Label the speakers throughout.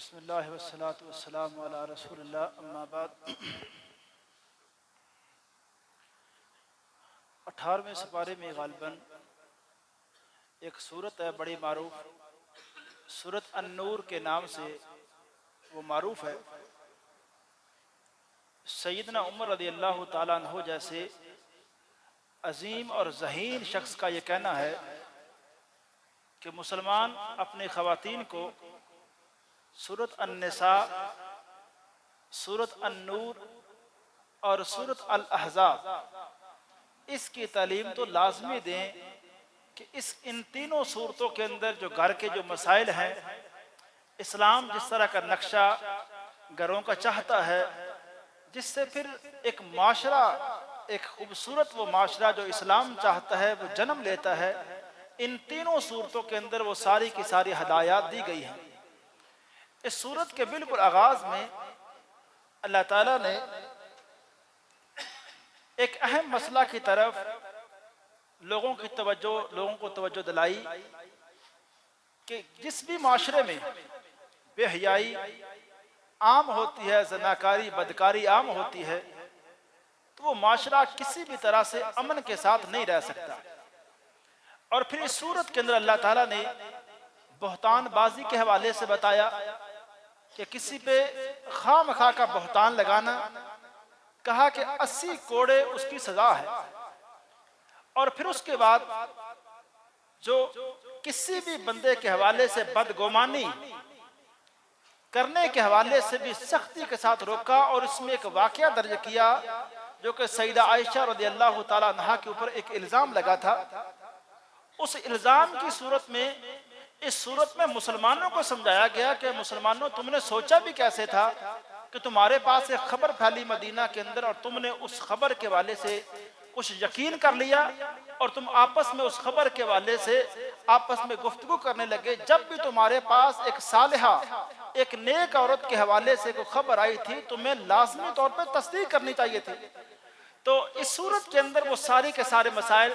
Speaker 1: بسم اللہ والصلاة والسلام علی رسول اللہ اما بعد 18ویں سپارے میں غالباً ایک صورت ہے بڑی معروف، سورۃ النور کے نام سے وہ معروف ہے۔ سیدنا عمر رضی اللہ تعالیٰ عنہ جیسے عظیم اور ذہین شخص کا یہ کہنا ہے کہ مسلمان اپنی خواتین کو سورۃ النساء، سورۃ النور اور سورۃ الاحزاب اس کی تعلیم تو لازمی دیں کہ ان تینوں صورتوں کے اندر جو گھر کے جو مسائل ہیں، اسلام جس طرح کا نقشہ گھروں کا چاہتا ہے، جس سے پھر ایک معاشرہ، ایک خوبصورت وہ معاشرہ جو اسلام چاہتا ہے وہ جنم لیتا ہے، ان تینوں صورتوں کے اندر وہ ساری کی ساری ہدایات دی گئی ہیں۔ اس صورت کے بالکل آغاز میں اللہ تعالیٰ نے ایک اہم مسئلہ کی طرف لوگوں کو توجہ دلائی کہ جس بھی معاشرے میں بے حیائی عام ہوتی ہے، زناکاری بدکاری عام ہوتی ہے، تو وہ معاشرہ کسی بھی طرح سے امن کے ساتھ نہیں رہ سکتا۔ اور پھر اس صورت کے اندر اللہ تعالیٰ نے بہتان بازی کے حوالے سے بتایا کہ کسی پہ خواہ مخواہ کا بہتان لگانا، کہا کہ 80 کوڑے اس کی سزا ہے۔ اور پھر اس کے بعد جو کسی بھی بندے کے حوالے سے بدگمانی کرنے کے حوالے سے بھی سختی کے ساتھ روکا، اور اس میں ایک واقعہ درج کیا جو کہ سیدہ عائشہ رضی اللہ تعالیٰ عنہا کے اوپر ایک الزام لگا تھا۔ اس الزام کی صورت میں اس صورت میں مسلمانوں کو سمجھایا گیا کہ مسلمانوں، تم نے سوچا بھی کیسے تھا کہ تمہارے پاس ایک خبر پھیلی مدینہ کے اندر اور تم نے اس خبر کے والے سے کچھ یقین کر لیا اور تم آپس میں اس خبر کے والے سے آپس میں گفتگو کرنے لگے، جب بھی تمہارے پاس ایک صالحہ، ایک نیک عورت کے حوالے سے کوئی خبر آئی تھی تمہیں لازمی طور پہ تصدیق کرنی چاہیے تھی۔ تو اس صورت کے اندر وہ ساری کے سارے مسائل،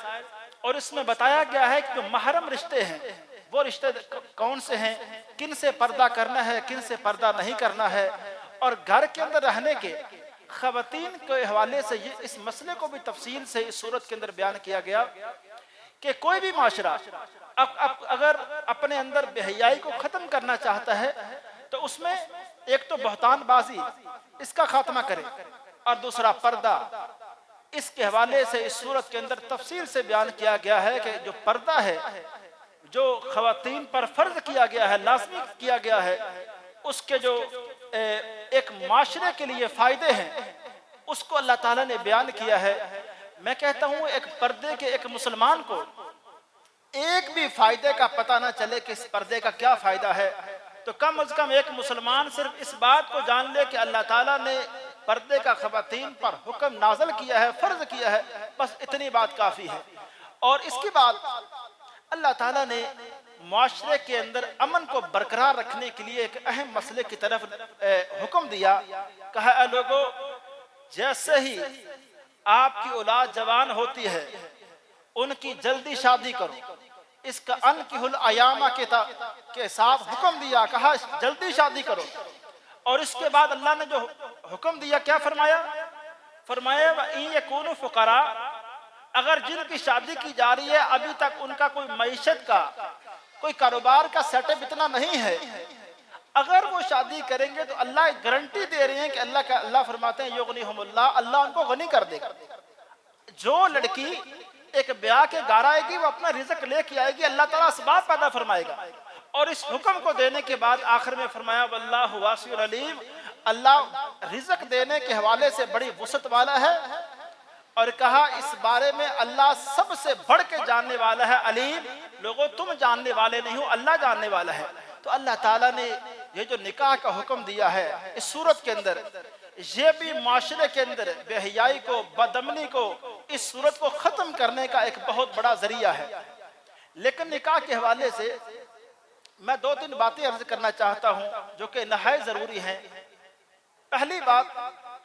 Speaker 1: اور اس میں بتایا گیا ہے کہ جو محرم رشتے ہیں وہ رشتے کون سے ہیں، کن سے پردہ کرنا ہے، کن سے پردہ نہیں کرنا ہے، اور گھر کے اندر رہنے کے خواتین کے حوالے سے اس مسئلے کو بھی تفصیل سے اس صورت کے اندر بیان کیا گیا کہ کوئی بھی معاشرہ اگر اپنے اندر بے حیائی کو ختم کرنا چاہتا ہے تو اس میں ایک تو بہتان بازی اس کا خاتمہ کرے، اور دوسرا پردہ۔ اس کے حوالے سے اس صورت کے اندر تفصیل سے بیان کیا گیا ہے کہ جو پردہ ہے، جو خواتین پر فرض کیا گیا ہے، لازمی کیا گیا ہے، اس کے جو ایک معاشرے کے لیے فائدے ہیں اس کو اللہ تعالیٰ نے بیان کیا ہے۔ میں کہتا ہوں ایک پردے کے ایک مسلمان کو ایک بھی فائدے کا پتہ نہ چلے کہ اس پردے کا کیا فائدہ ہے، تو کم از کم ایک مسلمان صرف اس بات کو جان لے کہ اللہ تعالیٰ نے پردے کا خواتین پر حکم نازل کیا ہے، فرض کیا ہے، بس اتنی بات کافی ہے۔ اور اس کے بعد اللہ تعالیٰ نے معاشرے کے اندر امن کو برقرار رکھنے کے لیے ایک اہم مسئلے کی طرف حکم دیا، کہا اے لوگو، جیسے ہی آپ کی اولاد جوان ہوتی ہے ان کی جلدی شادی کرو۔ اس کا انکحوا الایام کے ساتھ حکم دیا، کہا جلدی شادی کرو۔ اور اس کے بعد اللہ نے جو حکم دیا کیا فرمایا؟ فرمایا وَإِن يَكُونُوا فُقَرَاءَ، اگر جن کی شادی کی جا رہی ہے ابھی تک ان کا کوئی معیشت کا، کوئی کاروبار کا سیٹ اپ اتنا نہیں ہے، اگر وہ شادی کریں گے تو اللہ گارنٹی دے رہے ہیں کہ اللہ فرماتے ہیں یغنیہم اللہ، اللہ ان کو غنی کر دے گا۔ جو لڑکی ایک بیاہ کے گھر آئے گی وہ اپنا رزق لے کے آئے گی، اللہ تعالیٰ اسباب پیدا فرمائے گا۔ اور اس حکم کو دینے کے بعد آخر میں فرمایا واللہ واسع علیم، اللہ رزق دینے کے حوالے سے بڑی وسعت والا ہے، اور کہا اس بارے میں اللہ سب سے بڑھ کے جاننے والا ہے، علیم، لوگوں تم جاننے والے نہیں ہو، اللہ جاننے والا ہے۔ تو اللہ تعالیٰ نے یہ جو نکاح کا حکم دیا ہے اس صورت کے اندر، یہ بھی معاشرے کے اندر بے حیائی کو، بدامنی کو، اس صورت کو ختم کرنے کا ایک بہت بڑا ذریعہ ہے۔ لیکن نکاح کے حوالے سے میں 2-3 باتیں عرض کرنا چاہتا ہوں جو کہ نہایت ضروری ہیں۔ پہلی بات،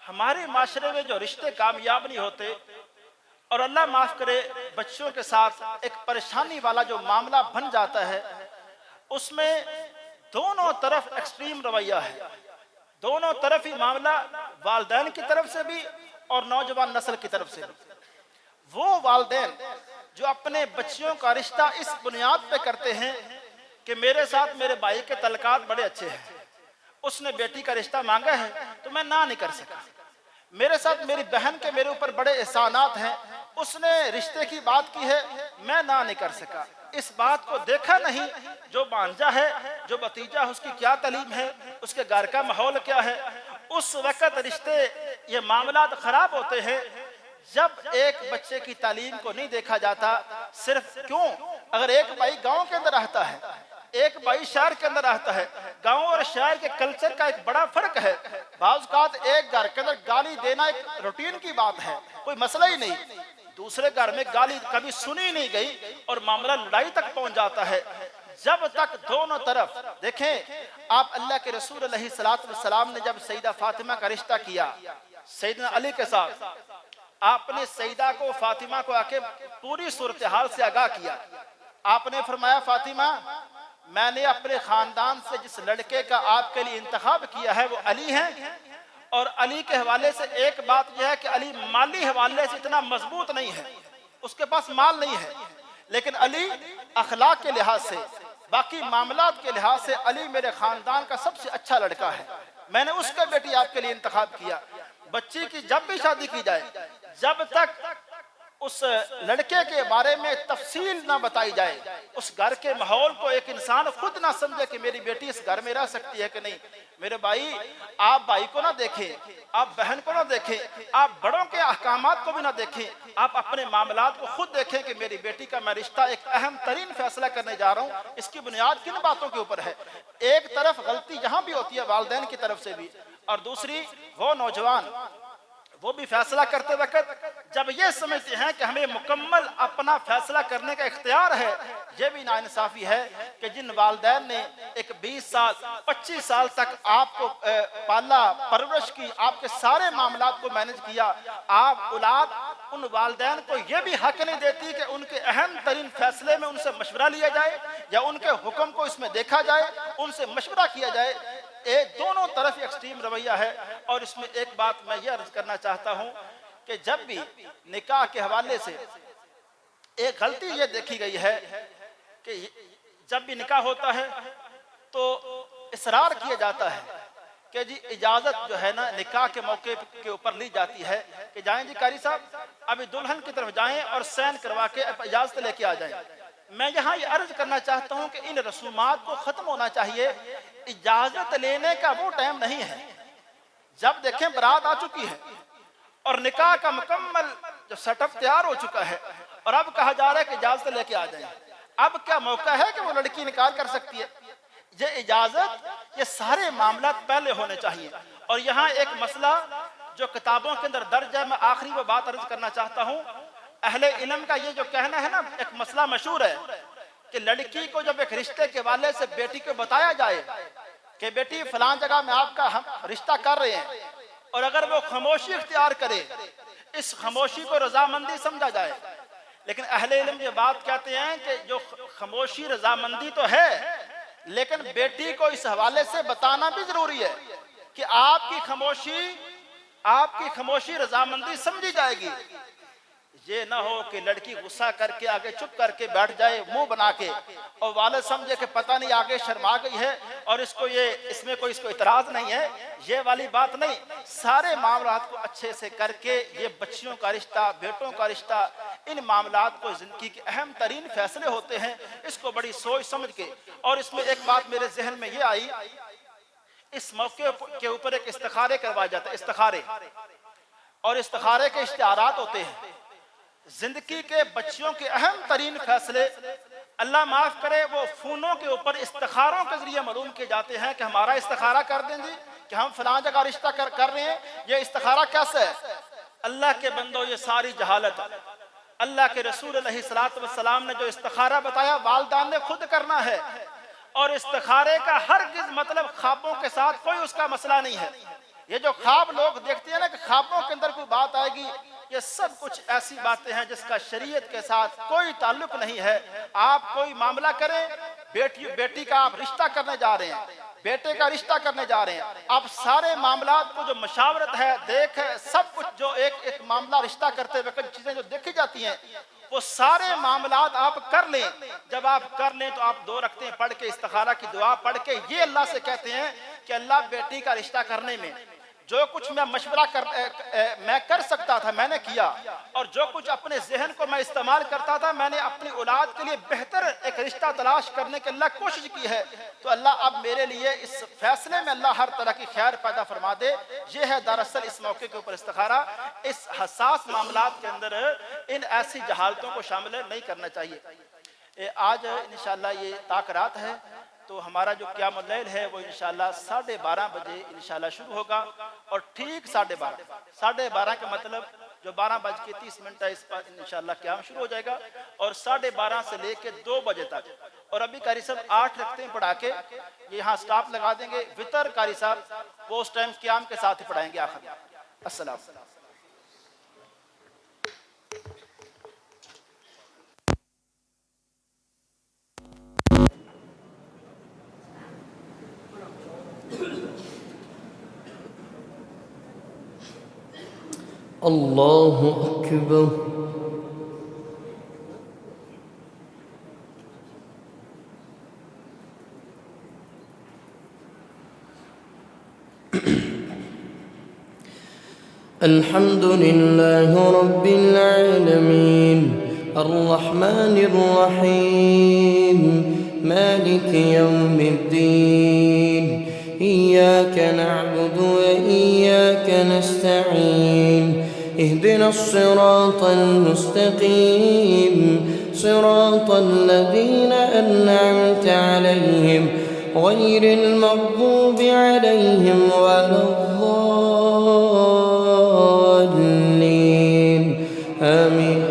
Speaker 1: ہمارے معاشرے میں جو رشتے کامیاب نہیں ہوتے، اور اللہ معاف کرے بچوں کے ساتھ ایک پریشانی والا جو معاملہ بن جاتا ہے، اس میں دونوں طرف ایکسٹریم رویہ ہے، دونوں طرف ہی معاملہ، والدین کی طرف سے بھی اور نوجوان نسل کی طرف سے بھی۔ وہ والدین جو اپنے بچیوں کا رشتہ اس بنیاد پہ کرتے ہیں کہ میرے ساتھ میرے بھائی کے تعلقات بڑے اچھے ہیں، اس نے بیٹی کا رشتہ مانگا ہے تو میں نہ نہیں کر سکا، میرے ساتھ میری بہن کے میرے اوپر بڑے احسانات ہیں، اس نے رشتے کی بات کی ہے، میں نہ نہیں کر سکا، اس بات کو دیکھا نہیں جو بھانجا ہے، جو بھتیجا ہے، اس کی کیا تعلیم ہے، اس کے گھر کا ماحول کیا ہے۔ اس وقت رشتے، یہ معاملات خراب ہوتے ہیں جب ایک بچے کی تعلیم کو نہیں دیکھا جاتا، صرف کیوں؟ اگر ایک بھائی گاؤں کے اندر رہتا ہے، ایک بھائی شہر کے اندر رہتا ہے، گاؤں اور شہر کے کلچر کا ایک بڑا فرق ہے، بعض اوقات ایک گھر کے اندر گالی دینا ایک روٹین کی بات ہے، کوئی مسئلہ ہی نہیں، دوسرے گھر میں گالی کبھی سنی نہیں گئی اور معاملہ لڑائی تک پہنچ جاتا ہے۔ جب تک دونوں طرف دیکھیں، آپ اللہ کے رسول علیہ السلام نے جب سیدہ فاطمہ کا رشتہ کیا سیدنا علی کے ساتھ، آپ نے سیدہ کو، فاطمہ کو آ کے پوری صورتحال سے آگاہ کیا، آپ نے فرمایا فاطمہ، میں نے اپنے خاندان سے جس لڑکے کا آپ کے لیے انتخاب کیا ہے وہ علی ہیں، اور علی کے حوالے سے ایک بات یہ ہے کہ علی مالی حوالے سے اتنا مضبوط نہیں ہے، اس کے پاس مال نہیں ہے، لیکن علی اخلاق کے لحاظ سے، باقی معاملات کے لحاظ سے علی میرے خاندان کا سب سے اچھا لڑکا ہے، میں نے اس کا بیٹی آپ کے لیے انتخاب کیا۔ بچی کی جب بھی شادی کی جائے، جب تک اس لڑکے کے بارے میں تفصیل نہ بتائی جائے، اس گھر کے ماحول کو ایک انسان خود نہ سمجھے کہ میری بیٹی اس گھر میں رہ سکتی ہے کہ نہیں، میرے بھائی، آپ بھائی کو نہ دیکھیں، آپ بہن کو نہ دیکھیں، آپ بڑوں کے احکامات کو بھی نہ دیکھیں، آپ اپنے معاملات کو خود دیکھیں کہ میری بیٹی کا میں رشتہ ایک اہم ترین فیصلہ کرنے جا رہا ہوں، اس کی بنیاد کن باتوں کے اوپر ہے۔ ایک طرف غلطی یہاں بھی ہوتی ہے والدین کی طرف سے بھی، اور دوسری وہ نوجوان، وہ بھی فیصلہ کرتے وقت جب یہ سمجھتے ہیں کہ ہمیں مکمل اپنا فیصلہ کرنے کا اختیار ہے، یہ بھی ناانصافی ہے کہ جن والدین نے ایک 20 سال 25 سال تک آپ کو پالا پرورش کی، آپ کے سارے معاملات کو مینج کیا، آپ اولاد ان والدین کو یہ بھی حق نہیں دیتی کہ ان کے اہم ترین فیصلے میں ان سے مشورہ لیا جائے یا ان کے حکم کو اس میں دیکھا جائے، ان سے مشورہ کیا جائے۔ دونوں طرف ایکسٹریم رویہ ہے۔ اور اس میں ایک بات میں یہ عرض کرنا چاہتا ہوں کہ جب بھی نکاح کے حوالے سے ایک غلطی یہ دیکھی گئی ہے کہ جب بھی نکاح ہوتا ہے تو اصرار کیا جاتا ہے کہ جی اجازت جو ہے نا نکاح کے موقع کے اوپر لی جاتی ہے کہ جائیں جی قاری صاحب ابھی دلہن کی طرف جائیں اور سین کروا کے اجازت لے کے آ جائیں۔ میں یہاں یہ عرض کرنا چاہتا ہوں کہ ان رسومات کو ختم ہونا چاہیے، اجازت لینے کا وہ ٹائم نہیں ہے۔ جب دیکھیں برات آ چکی ہے اور نکاح کا مکمل جو سیٹ اپ تیار ہو چکا ہے اور اب کہا جا رہا ہے کہ اجازت لے کے آ جائیں، اب کیا موقع ہے کہ وہ لڑکی نکاح کر سکتی ہے؟ یہ اجازت، یہ سارے معاملات پہلے ہونے چاہیے۔ اور یہاں ایک مسئلہ جو کتابوں کے اندر درج ہے، میں آخری وہ بات عرض کرنا چاہتا ہوں، اہل علم کا یہ جو کہنا ہے نا، ایک مسئلہ مشہور ہے کہ لڑکی کو جب ایک رشتے کے والے سے بیٹی کو بتایا جائے کہ بیٹی فلان جگہ میں آپ کا ہم رشتہ کر رہے ہیں، اور اگر وہ خاموشی اختیار کرے، اس خاموشی کو رضامندی سمجھا جائے، لیکن اہل علم یہ بات کہتے ہیں کہ جو خاموشی رضامندی تو ہے، لیکن بیٹی کو اس حوالے سے بتانا بھی ضروری ہے کہ آپ کی خاموشی رضامندی سمجھی جائے گی۔ یہ نہ ہو کہ لڑکی غصہ کر کے آگے چپ کر کے بیٹھ جائے منہ بنا کے، اور والد سمجھے کہ پتہ نہیں آگے شرما گئی ہے اور اس میں کوئی اعتراض نہیں ہے، یہ والی بات نہیں۔ سارے معاملات کو اچھے سے کر کے، یہ بچیوں کا رشتہ، بیٹوں کا رشتہ، ان معاملات کو زندگی کے اہم ترین فیصلے ہوتے ہیں، اس کو بڑی سوچ سمجھ کے۔ اور اس میں ایک بات میرے ذہن میں یہ آئی، اس موقع کے اوپر ایک استخارے کروایا جاتا ہے، استخارے، اور استخارے کے اشتہارات ہوتے ہیں۔ زندگی کے بچیوں کے اہم ترین فیصلے، اللہ معاف کرے، وہ فونوں کے اوپر استخاروں کے ذریعے معلوم کیے جاتے ہیں کہ ہمارا استخارہ کر دیں جی کہ ہم فلاں جگہ رشتہ کر رہے ہیں، یہ استخارہ کیسے ہے؟ اللہ کے بندو، یہ ساری جہالت ہے۔ اللہ کے رسول علیہ السلام نے جو استخارہ بتایا، والدین نے خود کرنا ہے، اور استخارے کا ہرگز مطلب خوابوں کے ساتھ کوئی اس کا مسئلہ نہیں ہے۔ یہ جو خواب لوگ دیکھتے ہیں نا کہ خوابوں کے اندر کوئی بات آئے گی، یہ سب کچھ ایسی باتیں ہیں جس کا شریعت کے ساتھ کوئی تعلق نہیں ہے۔ آپ کوئی معاملہ کریں، बेटी का आप रिश्ता करने जा रहे हैं, बेटे का रिश्ता करने जा रहे हैं, आप सारे मामलात को जो मशावरत है, देख है, सब कुछ जो एक मामला रिश्ता करते वक्त चीजें जो देखी जाती हैं, वो सारे मामलात आप कर लें। जब आप कर लें तो आप 2 रकअतें पढ़ के इस्तिखारा की दुआ पढ़ के ये अल्लाह से कहते हैं कि अल्लाह बेटी का रिश्ता करने में जो कुछ मैं मशवरा मैं कर सकता था मैंने किया, और जो कुछ अपने जहन को मैं इस्तेमाल करता था मैंने अपनी औलाद के लिए बेहतर एक रिश्ता तलाश करने की अल्लाह कोशिश की है। तो अल्लाह अब मेरे लिए इस फैसले में अल्लाह हर तरह की खैर पैदा फरमा दे। ये है दरअसल इस मौके के ऊपर इस्तिखारा। इस हसास मामलात के अंदर इन ऐसी जहालतों को शामिल नहीं करना चाहिए। आज इंशाअल्लाह ये ताकरात है, तो हमारा जो क़यामुल लैल है वो इंशाअल्लाह 12:30 बजे इंशाअल्लाह शुरू होगा, और ठीक 12:30 का मतलब जो 12:30 है, इस पर इंशाअल्लाह क़याम शुरू हो जाएगा, और 12:30 से लेके 2 बजे तक। और अभी कारी साहब 8 रकअतें पढ़ा के ये यहाँ स्टॉप लगा देंगे। वितर कारी साहब वो उस टाइम क़याम के साथ ही पढ़ाएंगे आखिर। अस्सलाम।
Speaker 2: अल्लाहु अकबर। अल्हम्दुलिल्लाहि रब्बिल आलमीन अर्रहमानिर रहीम मालिकि यौमिद्दीन इय्याका नअबुदु व इय्याका नस्तईन اهدنا الصراط المستقيم صراط الذين أنعمت عليهم غير المغضوب عليهم ولا الضالين آمين.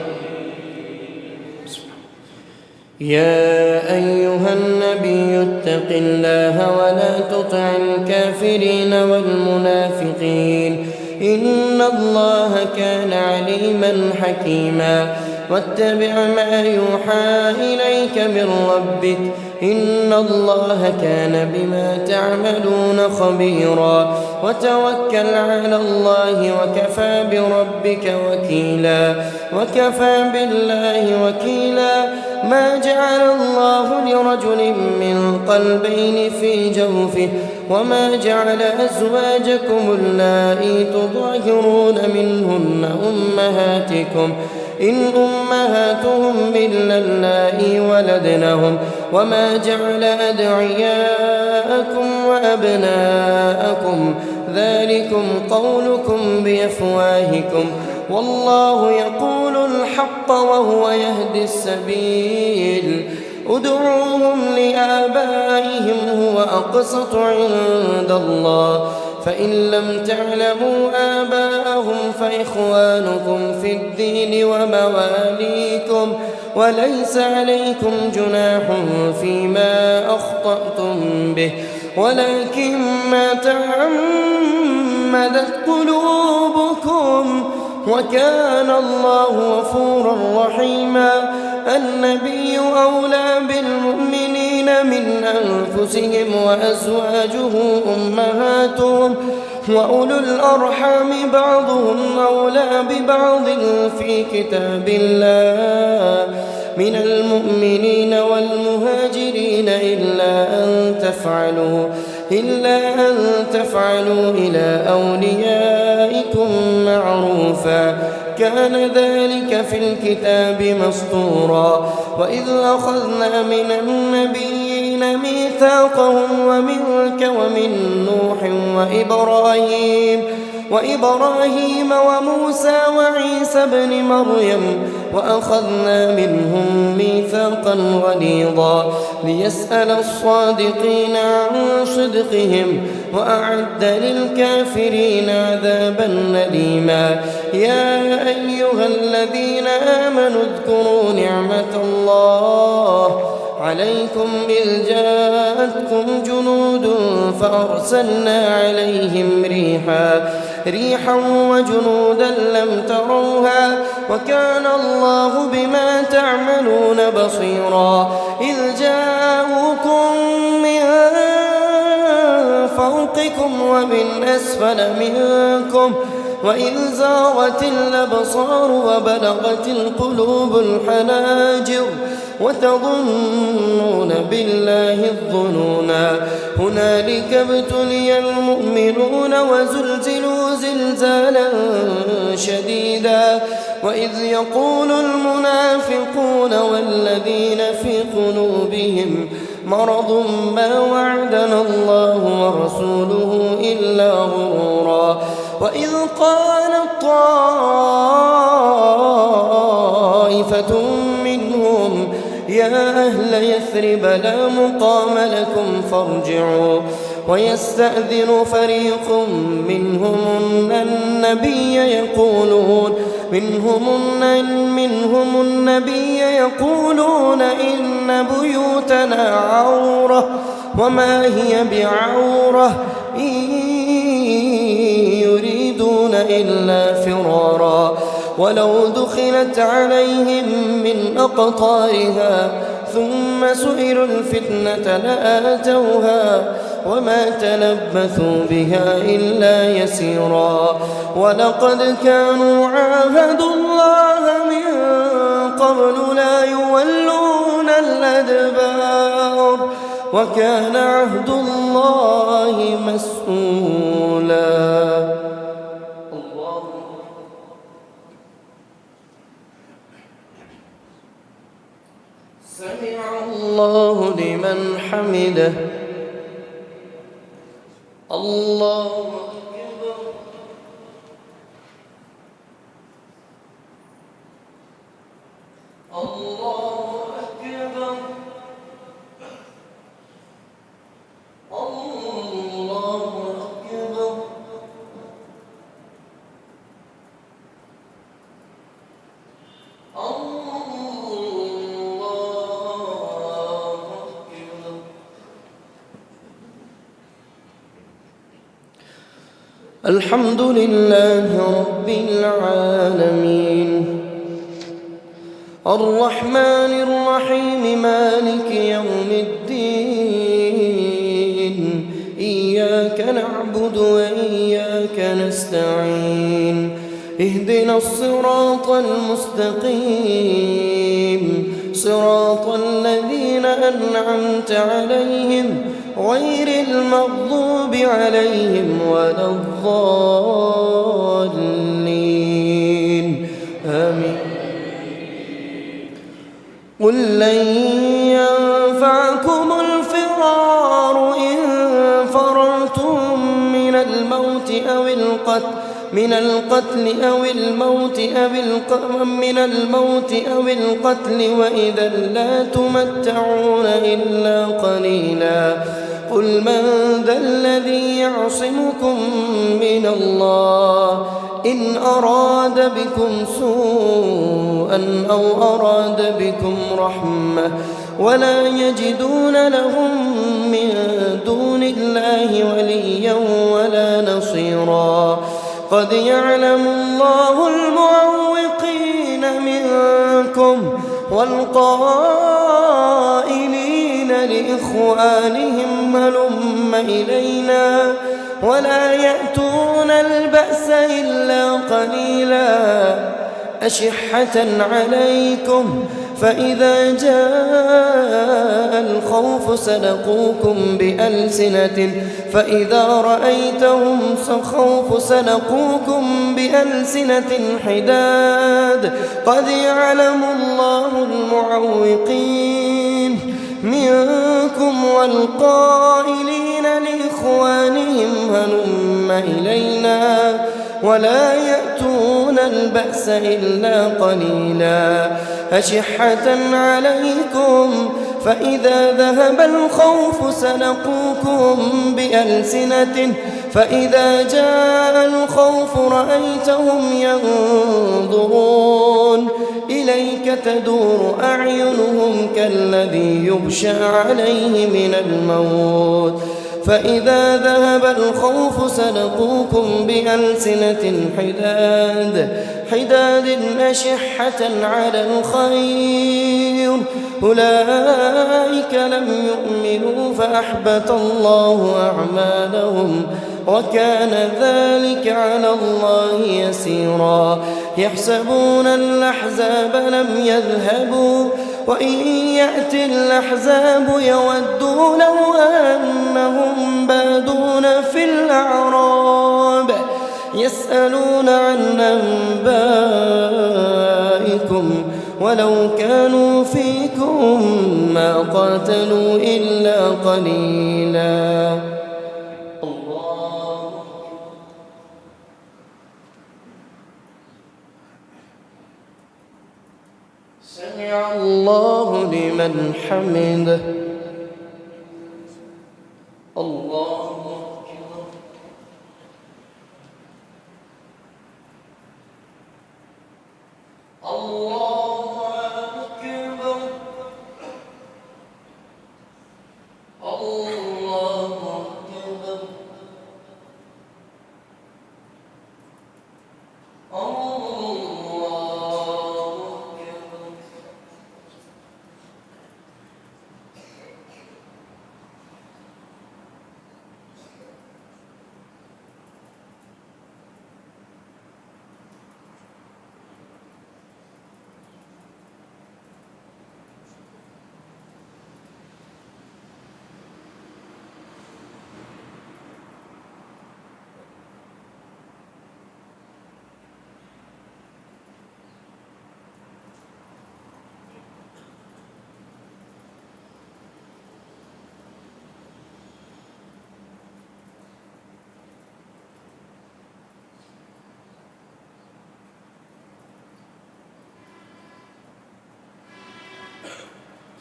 Speaker 2: يا أيها النبي اتق الله ولا تطع الكافرين والمنافقين إن الله كان عليما حكيما. واتبع ما يوحى إليك من ربك إن الله كان بما تعملون خبيرا. وتوكل على الله وكفى بربك وكيلا. وكفى بالله وكيلا. ما جعل الله لرجل من قلبين في جوفه وما جعل أزواجكم اللائي تظاهرون منهن أمهاتكم إن أمهاتهم إلا اللائي ولدنهم وما جعل أدعياءكم وأبناءكم ذلكم قولكم بأفواهكم والله يقول الحق وهو يهدي السبيل. ادعوهم لآبائهم هو أقسط عند الله فإن لم تعلموا آباءهم فإخوانكم في الدين ومواليكم وليس عليكم جناح فيما أخطأتم به ولكن ما تعمدت قلوبكم وكان الله غفورا رحيما. النبي أولى بالمؤمنين من أنفسهم وأزواجه أمهاتهم وأولو الأرحام بعضهم أولى ببعض في كتاب الله من المؤمنين والمهاجرين إلا أن تفعلوا إلى أوليائكم معروفا كان ذلك في الكتاب مسطورا. وإذ أخذنا من النبيين ميثاقهم ومنك ومن نوح وإبراهيم وموسى وعيسى ابن مريم وأخذنا منهم ميثاقا غليظا ليسأل الصادقين عن صدقهم وأعد للكافرين عذابا أليما. يا أيها الذين آمنوا اذكروا نعمة الله عليكم إذ جاءتكم جنود فأرسلنا عليهم ريحا وجنودا لم تروها وكان الله بما تعملون بصيرا. إذ جاءوكم جاءكم من فوقكم ومن أسفل منكم وإذ زاغت الأبصار وبلغت القلوب الحناجر وتظنون بالله الظنونا هنالك ابتلي المؤمنون وزلزلوا زلزالا شديدا وإذ يقول المنافقون والذين في قلوبهم مرض ما وعدنا الله ورسوله إلا غرورا وإذ قالت طائفة منهم يا أهل يثرب لا مقام لكم فارجعوا ويستأذن فريق منهم النبي يقولون إن بيوتنا عورة وما هي بعورة إن يريدون إلا فرارا ولو دخلت عليهم من أقطارها ثم سئلوا الفتنة لآتوها وما تلبثوا بها إلا يسيرا ولقد كانوا عاهدوا الله من قبل لا يولون الأدبار وكان عهد الله مسؤولا. سمع الله لمن حمده. الله أكبر. الله أكبر. الله أكبر. الحمد لله رب العالمين الرحمن الرحيم مالك يوم الدين إياك نعبد وإياك نستعين اهدنا الصراط المستقيم صراط الذين أنعمت عليهم غير المغضوب عليهم ولا الضالين آمين. قل لن ينفعكم الفرار إن فررتم من الموت أو القتل وإذا لا تمتعون إلا قليلا. قل من ذا الذي يعصمكم من الله إن أراد بكم سوءا أو أراد بكم رحمة ولا يجدون لهم من دون الله وليا ولا نصيرا. قد يعلم الله المعوقين منكم والقائلين لإخوانهم هلم إلينا ولا يأتون البأس إلا قليلا أشحة عليكم فإذا جاء الخوف فإذا رأيتهم سلقوكم بألسنة حداد. قد يعلم الله المعوقين منكم والقائلين لإخوانهم هلم إلينا ولا يأتون البأس إلا قليلا أشحة عليكم فإذا ذهب الخوف فإذا جاء الخوف رأيتهم ينظرون إليك تدور أعينهم كالذي يغشى عليه من الموت فإذا ذهب الخوف سلقوكم بألسنة حداد أشحة على الخير أولئك لم يؤمنوا فأحبط الله أعمالهم وكان ذلك على الله يسيرا يحسبون الأحزاب لم يذهبوا وإن يأتي الأحزاب يودوا لو أنهم بادون في الأعراب يسألون عن أنبائكم ولو كانوا فيكم ما قاتلوا إلا قليلا. سمع الله لمن حمده. الله أكبر. الله أكبر. الله أكبر.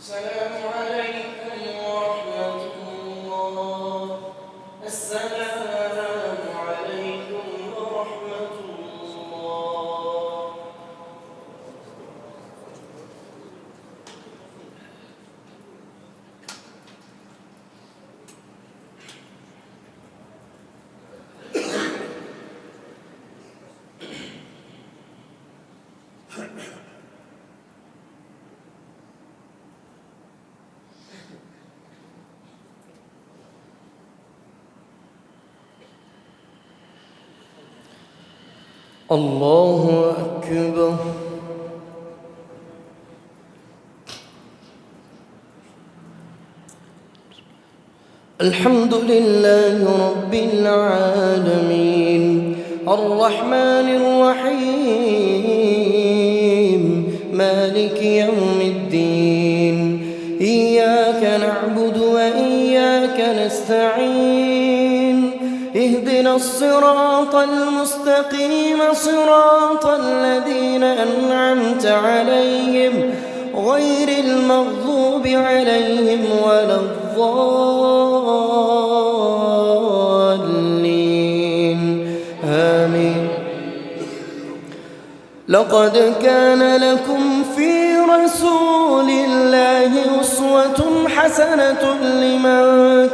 Speaker 2: السلام عليكم ورحمة الله. السلام عليكم ورحمة الله. الله أكبر. الحمد لله رب العالمين الرحمن الرحيم مالك يوم الدين إياك نعبد وإياك نستعين اهدنا الصراط المستقيم صراط الذين أنعمت عليهم غير المغضوب عليهم ولا الضالين آمين. لقد كان لكم في رسول الله أسوة حسنة لمن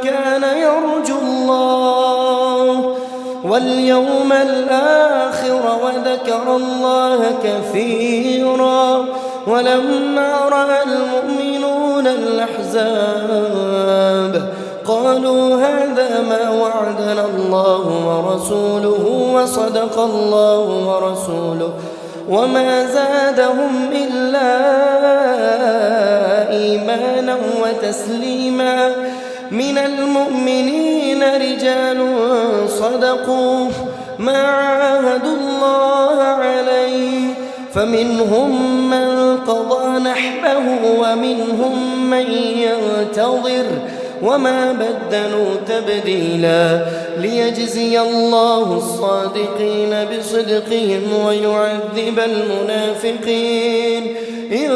Speaker 2: كان يرجو الله واليوم الآخر وذكر الله كثيرا ولما رأى المؤمنون الأحزاب قالوا هذا ما وعدنا الله ورسوله وصدق الله ورسوله وما زادهم إلا إيمانا وتسليما. من المؤمنين رجال صدقوا ما عاهدوا الله عليه فمنهم من قضى نحبه ومنهم من ينتظر وما بدلوا تبديلا ليجزي الله الصادقين بصدقهم ويعذب المنافقين إن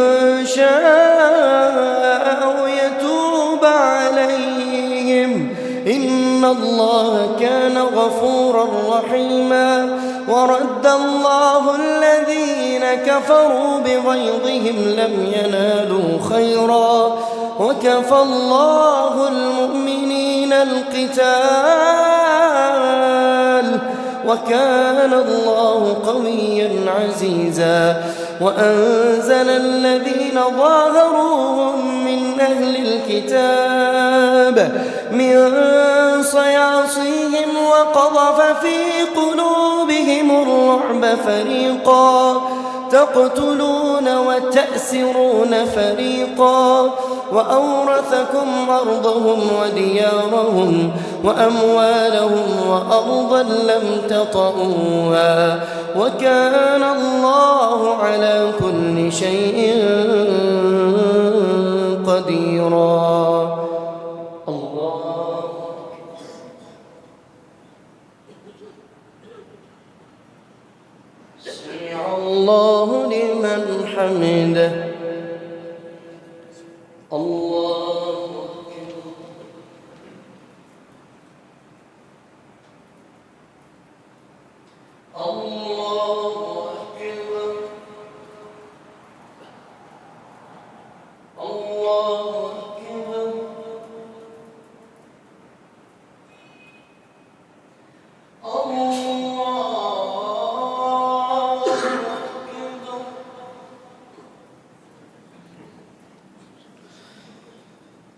Speaker 2: شاء أو يتوب عليهم إن الله كان غفورا رحيما. ورد الله الذين كفروا بغيظهم لم ينالوا خيرا وكفى الله المؤمنين من القتال وكان الله قويا عزيزا وأنزل الذين ظاهروهم من أهل الكتاب من صياصيهم وقذف في قلوبهم الرعب فريقا تقتلون وتأسرون فريقا وأورثكم أرضهم وديارهم وأموالهم وأرضا لم تطئوها وكان الله على كل شيء قديرا. الله سمع الله لمن حمده. الله الله أكبر. الله أكبر.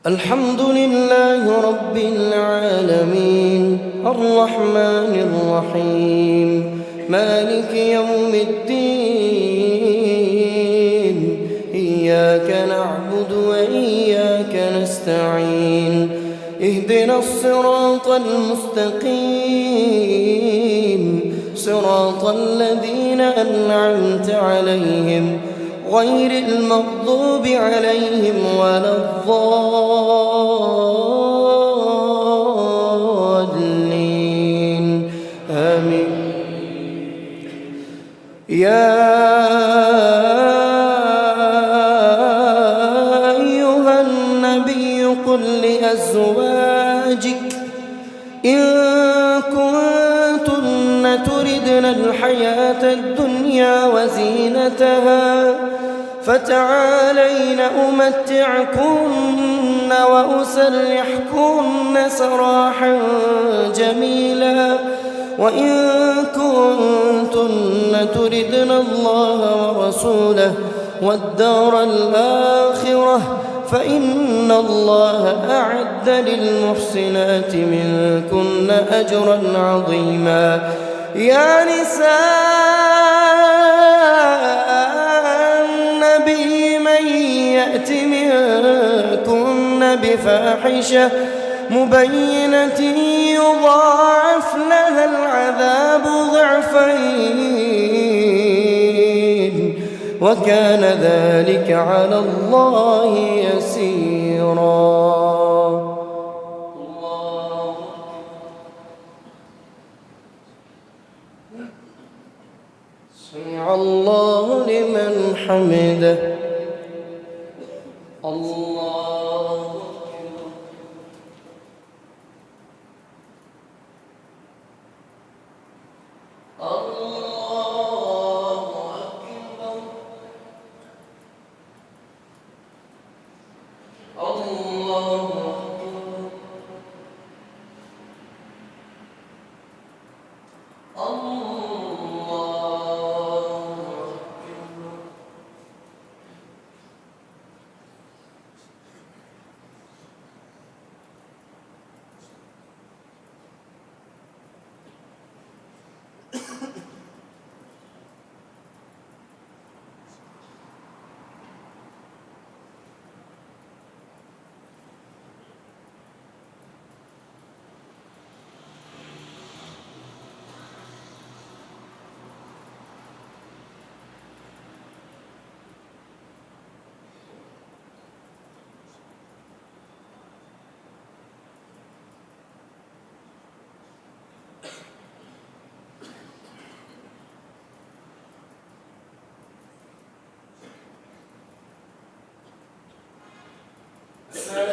Speaker 2: الحمد لله رب العالمين الرحمن الرحيم مالك يوم الدين إياك نعبد وإياك نستعين اهدنا الصراط المستقيم صراط الذين أنعمت عليهم غير المغضوب عليهم ولا الضالين آمين. يا أيها النبي قل لأزواجك إن كنتن تردن الحياة الدنيا وزينتها فتعالين أمتعكن وأسرحكن سراحا جميلا وإن كنتن تردن الله ورسوله والدار الآخرة فإن الله أعد للمحسنات منكن أجرا عظيما. يا نساء النبي من يأت منكن بفاحشة مبينة يضاعف لها العذاب ضعفين وكان ذلك على الله يسيرا. سمع الله لمن حمده. الله السلام